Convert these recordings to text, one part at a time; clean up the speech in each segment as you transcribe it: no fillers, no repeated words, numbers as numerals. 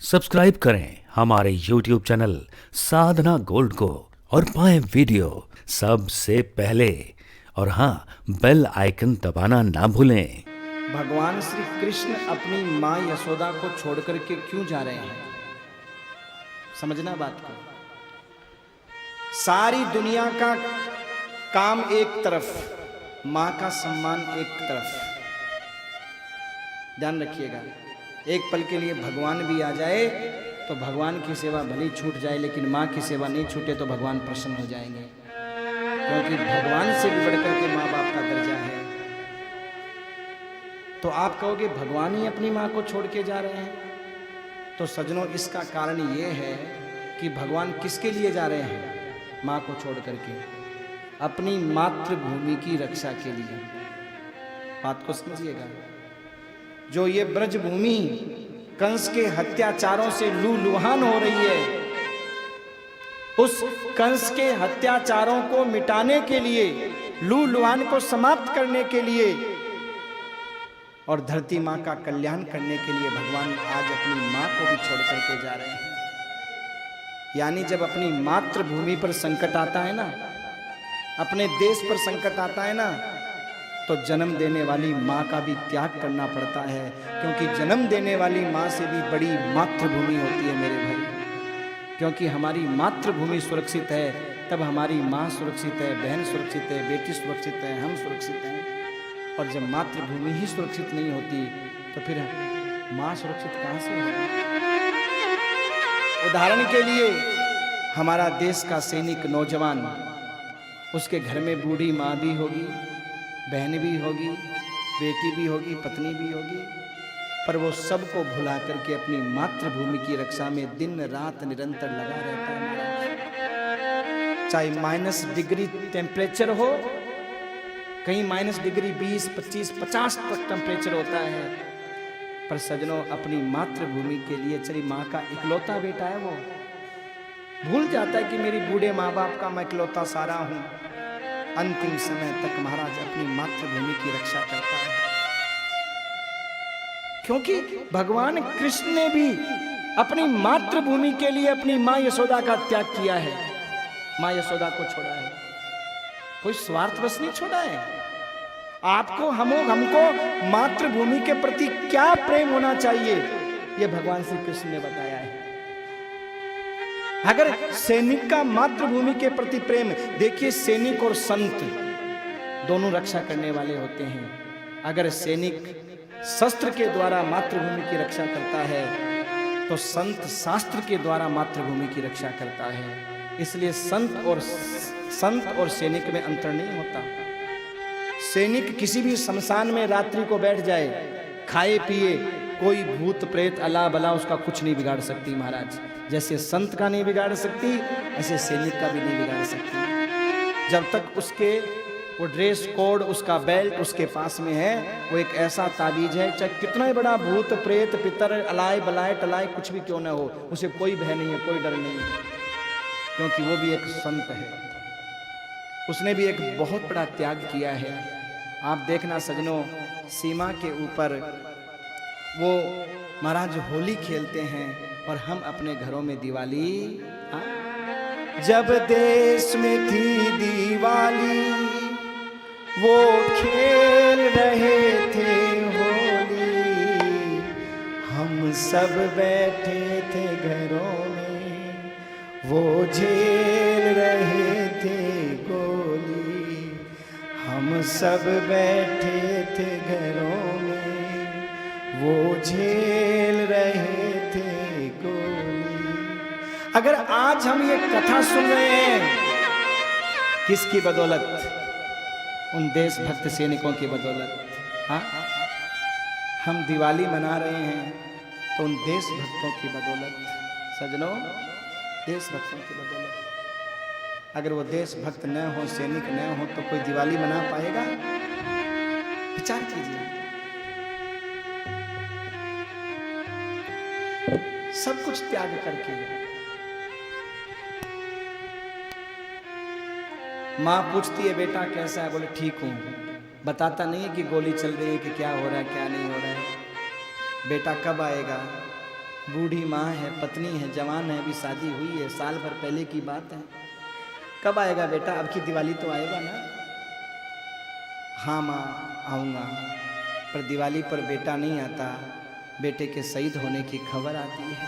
Subscribe करें हमारे YouTube channel साधना gold को और पाएं वीडियो सबसे पहले। और हाँ, बेल आइकन दबाना ना भूलें। भगवान श्री कृष्ण अपनी माँ यशोदा को छोड़कर के क्यों जा रहे हैं? समझना बात को। सारी दुनिया का काम एक तरफ, माँ का सम्मान एक तरफ। ध्यान रखिएगा, एक पल के लिए भगवान भी आ जाए तो भगवान की सेवा भली छूट जाए, लेकिन माँ की सेवा नहीं छूटे तो भगवान प्रसन्न हो जाएंगे, क्योंकि भगवान से भी बढ़कर के माँ बाप का दर्जा है। तो आप कहोगे भगवान ही अपनी माँ को छोड़ के जा रहे हैं, तो सज्जनों इसका कारण ये है कि भगवान किसके लिए जा रहे हैं? माँ को छोड़ करके अपनी मातृभूमि की रक्षा के लिए। बात को समझिएगा। जो ये ब्रजभूमि कंस के अत्याचारों से लूलुहान हो रही है, उस कंस के अत्याचारों को मिटाने के लिए, लूलुहान को समाप्त करने के लिए और धरती माँ का कल्याण करने के लिए भगवान आज अपनी माँ को भी छोड़ करके जा रहे हैं। यानी जब अपनी मातृभूमि पर संकट आता है ना, अपने देश पर संकट आता है ना, तो जन्म देने वाली माँ का भी त्याग करना पड़ता है, क्योंकि जन्म देने वाली माँ से भी बड़ी मातृभूमि होती है मेरे भाई। क्योंकि हमारी मातृभूमि सुरक्षित है तब हमारी माँ सुरक्षित है, बहन सुरक्षित है, बेटी सुरक्षित है, हम सुरक्षित हैं। और जब मातृभूमि ही सुरक्षित नहीं होती तो फिर माँ सुरक्षित कहाँ से होगी? उदाहरण के लिए हमारा देश का सैनिक नौजवान, उसके घर में बूढ़ी माँ भी होगी, बहन भी होगी, बेटी भी होगी, पत्नी भी होगी, पर वो सबको भुला करके अपनी मातृभूमि की रक्षा में दिन रात निरंतर लगा रहता है। चाहे माइनस डिग्री टेम्परेचर हो, कहीं माइनस डिग्री 20, 25, 50 तक टेम्परेचर होता है, पर सजनों अपनी मातृभूमि के लिए, चली माँ का इकलौता बेटा है, वो भूल जाता है कि मेरी बूढ़े माँ बाप का मैं इकलौता सारा हूं। अंतिम समय तक महाराज अपनी मातृभूमि की रक्षा करता है, क्योंकि भगवान कृष्ण ने भी अपनी मातृभूमि के लिए अपनी मां यशोदा का त्याग किया है, मां यशोदा को छोड़ा है। कोई स्वार्थवश नहीं छोड़ा है। आपको हमको मातृभूमि के प्रति क्या प्रेम होना चाहिए, यह भगवान श्री कृष्ण ने बताया है। अगर सैनिक का मातृभूमि के प्रति प्रेम, देखिए सैनिक और संत दोनों रक्षा करने वाले होते हैं। अगर सैनिक शस्त्र के द्वारा मातृभूमि की रक्षा करता है तो संत शास्त्र के द्वारा मातृभूमि की रक्षा करता है। इसलिए संत और सैनिक में अंतर नहीं होता। सैनिक किसी भी शमशान में रात्रि को बैठ जाए, खाए पिए, कोई भूत प्रेत अला बला उसका कुछ नहीं बिगाड़ सकती महाराज। जैसे संत का नहीं बिगाड़ सकती, ऐसे सैनिक का भी नहीं बिगाड़ सकती। जब तक उसके वो ड्रेस कोड, उसका बेल्ट उसके पास में है, वो एक ऐसा ताबीज है, चाहे कितना ही बड़ा भूत प्रेत पितर अलाय बलाय टलाय कुछ भी क्यों ना हो, उसे कोई भय नहीं है, कोई डर नहीं है, क्योंकि वो भी एक संत है। उसने भी एक बहुत बड़ा त्याग किया है। आप देखना सजनों, सीमा के ऊपर वो महाराज होली खेलते हैं और हम अपने घरों में दिवाली, जब देश में थी दिवाली वो खेल रहे थे होली, हम सब बैठे थे घरों में वो झेल रहे थे गोली, हम सब बैठे थे घरों में वो झेल रहे थे गोली। अगर आज हम ये कथा सुन रहे हैं, किसकी बदौलत? उन देशभक्त सैनिकों की बदौलत। हाँ, हम दिवाली मना रहे हैं तो उन देशभक्तों की बदौलत। सजनों, देशभक्तों की बदौलत। अगर वो देशभक्त न हो, सैनिक न हो, तो कोई दिवाली मना पाएगा? विचार कीजिए। सब कुछ त्याग करके माँ पूछती है बेटा कैसा है, बोले ठीक हूं। बताता नहीं है कि गोली चल रही है, कि क्या हो रहा है क्या नहीं हो रहा है, बेटा कब आएगा, बूढ़ी माँ है, पत्नी है, जवान है, अभी शादी हुई है, साल भर पहले की बात है। कब आएगा बेटा? अब की दिवाली तो आएगा ना? हाँ माँ आऊँगा, पर दिवाली पर बेटा नहीं आता, बेटे के शहीद होने की खबर आती है।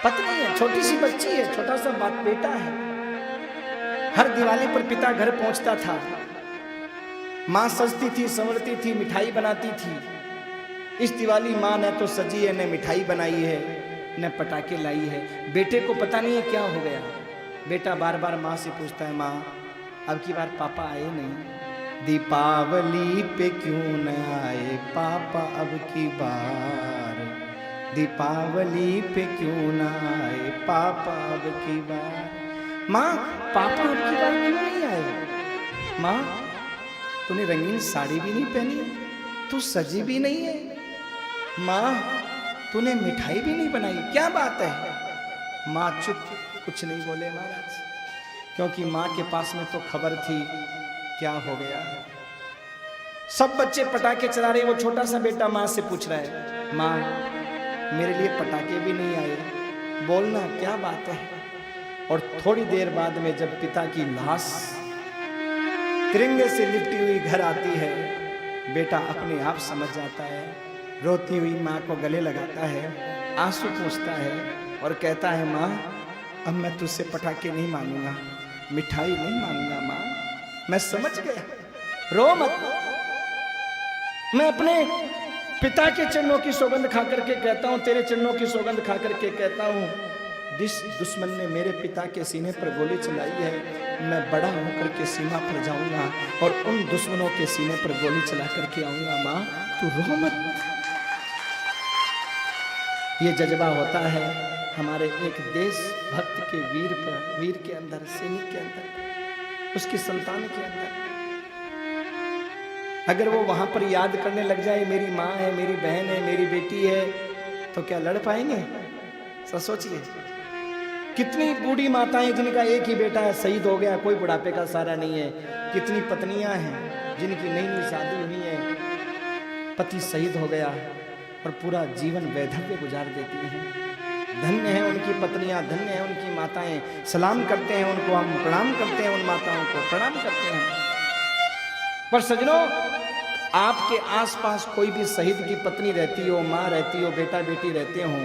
पत्नी है, छोटी सी बच्ची है, छोटा सा बात बेटा है। हर दिवाली पर पिता घर पहुंचता था, माँ सजती थी, संवरती थी, मिठाई बनाती थी। इस दिवाली माँ न तो सजी है, न मिठाई बनाई है, न पटाखे लाई है। बेटे को पता नहीं है क्या हो गया। बेटा बार बार माँ से पूछता है, माँ अब की बार पापा आए नहीं? दीपावली पे क्यों न आए पापा अब की बार? दीपावली पे क्यों न आए पापा अब की बार? माँ पापा अब की बार क्यों नहीं आए? माँ तूने रंगीन साड़ी भी नहीं पहनी है, तू सजी भी नहीं है, माँ तूने मिठाई भी नहीं बनाई, क्या बात है? माँ चुप, कुछ नहीं बोले महाराज, क्योंकि माँ के पास में तो खबर थी क्या हो गया। सब बच्चे पटाखे चला रहे, वो छोटा सा बेटा माँ से पूछ रहा है, माँ मेरे लिए पटाखे भी नहीं आए, बोलना क्या बात है? और थोड़ी देर बाद में जब पिता की लाश तिरंगे से लिपटी हुई घर आती है, बेटा अपने आप समझ जाता है, रोती हुई माँ को गले लगाता है, आंसू पोंछता है और कहता है, माँ अब मैं तुझसे पटाखे नहीं मांगूंगा, मिठाई नहीं मांगूंगा माँ, मैं समझ गया, रो मत। मैं अपने पिता के चरणों की सौगंध खा करके कहता हूँ, तेरे चरणों की सौगंध खा करके कहता हूँ, जिस दुश्मन ने मेरे पिता के सीने पर गोली चलाई है, मैं बड़ा होकर के सीमा पर जाऊंगा और उन दुश्मनों के सीने पर गोली चला करके आऊंगा। माँ तू रो मत। ये जज्बा होता है हमारे एक देशभक्त के वीर के अंदर, सैनिक के अंदर, उसकी संतान के अंदर। अगर वो वहां पर याद करने लग जाए, मेरी माँ है, मेरी बहन है, मेरी बेटी है, तो क्या लड़ पाएंगे? सोचिए, कितनी बूढ़ी माताएं जिनका एक ही बेटा है, शहीद हो गया, कोई बुढ़ापे का सहारा नहीं है। कितनी पत्नियां हैं जिनकी नई नई शादी हुई है, पति शहीद हो गया और पूरा जीवन वैधव्य गुजार देती हैं। धन्य है उनकी पत्नियां, धन्य है उनकी माताएं। सलाम करते हैं उनको, हम प्रणाम करते हैं उन माताओं को, प्रणाम करते हैं। पर सजनों, आपके आसपास कोई भी शहीद की पत्नी रहती हो, माँ रहती हो, बेटा बेटी रहते हो,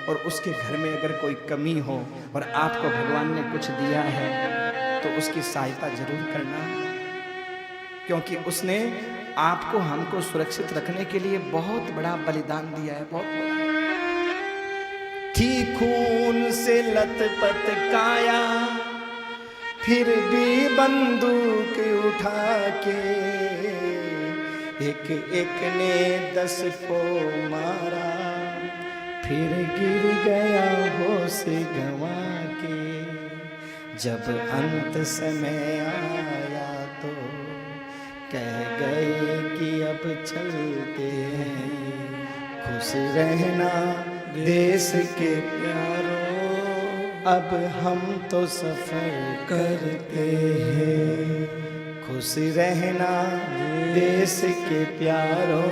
और उसके घर में अगर कोई कमी हो और आपको भगवान ने कुछ दिया है, तो उसकी सहायता जरूर करना, क्योंकि उसने आपको हमको सुरक्षित रखने के लिए बहुत बड़ा बलिदान दिया है, बहुत बड़ा। थी खून से लथपथ काया, फिर भी बंदूक उठा के एक एक ने 10 को मारा, फिर गिर गया होश गंवा के। जब अंत समय आया तो कह गए कि अब चलते हैं, खुश रहना देश के प्यारों, अब हम तो सफर करते हैं। खुश रहना देश के प्यारों,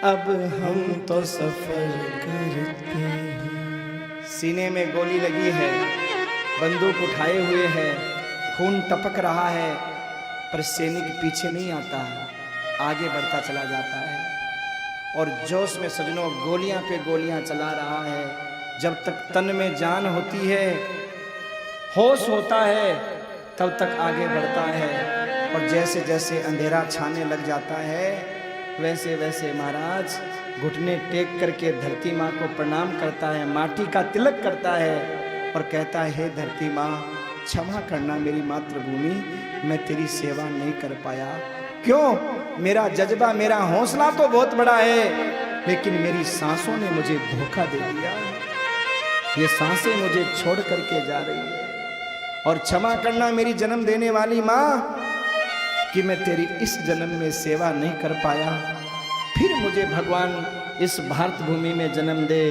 अब हम तो सफर करते हैं। सीने में गोली लगी है, बंदूक उठाए हुए है, खून टपक रहा है, पर सैनिक पीछे नहीं आता, आगे बढ़ता चला जाता है। और जोश में सजनों गोलियां पे गोलियां चला रहा है। जब तक तन में जान होती है, होश होता है, तब तक आगे बढ़ता है। और जैसे जैसे अंधेरा छाने लग जाता है, वैसे वैसे महाराज घुटने टेक करके धरती माँ को प्रणाम करता है, माटी का तिलक करता है और कहता है, हे धरती माँ क्षमा करना मेरी मातृभूमि, मैं तेरी सेवा नहीं कर पाया। क्यों? मेरा जज्बा, मेरा हौसला तो बहुत बड़ा है, लेकिन मेरी सांसों ने मुझे धोखा दे दिया। ये सांसें मुझे छोड़ करके जा रही है। और क्षमा करना मेरी जन्म देने वाली माँ कि मैं तेरी इस जन्म में सेवा नहीं कर पाया। फिर मुझे भगवान इस भारत भूमि में जन्म दे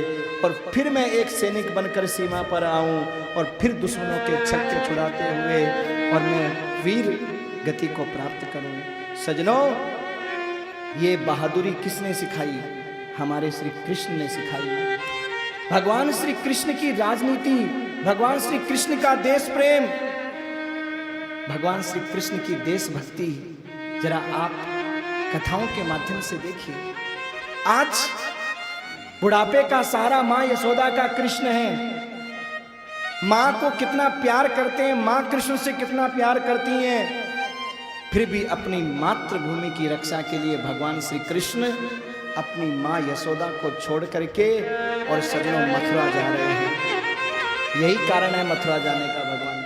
और फिर मैं एक सैनिक बनकर सीमा पर आऊं और फिर दुश्मनों के छक्के छुड़ाते हुए और मैं वीर गति को प्राप्त करूं। सजनों, ये बहादुरी किसने सिखाई? हमारे श्री कृष्ण ने सिखाई है। भगवान श्री कृष्ण की राजनीति, भगवान श्री कृष्ण का देश प्रेम, भगवान श्री कृष्ण की देशभक्ति जरा आप कथाओं के माध्यम से देखिए। आज बुढ़ापे का सहारा मां यशोदा का कृष्ण है। मां को कितना प्यार करते हैं, मां कृष्ण से कितना प्यार करती हैं, फिर भी अपनी मातृभूमि की रक्षा के लिए भगवान श्री कृष्ण अपनी मां यशोदा को छोड़ करके और सजनों मथुरा जा रहे हैं। यही कारण है मथुरा जाने का भगवान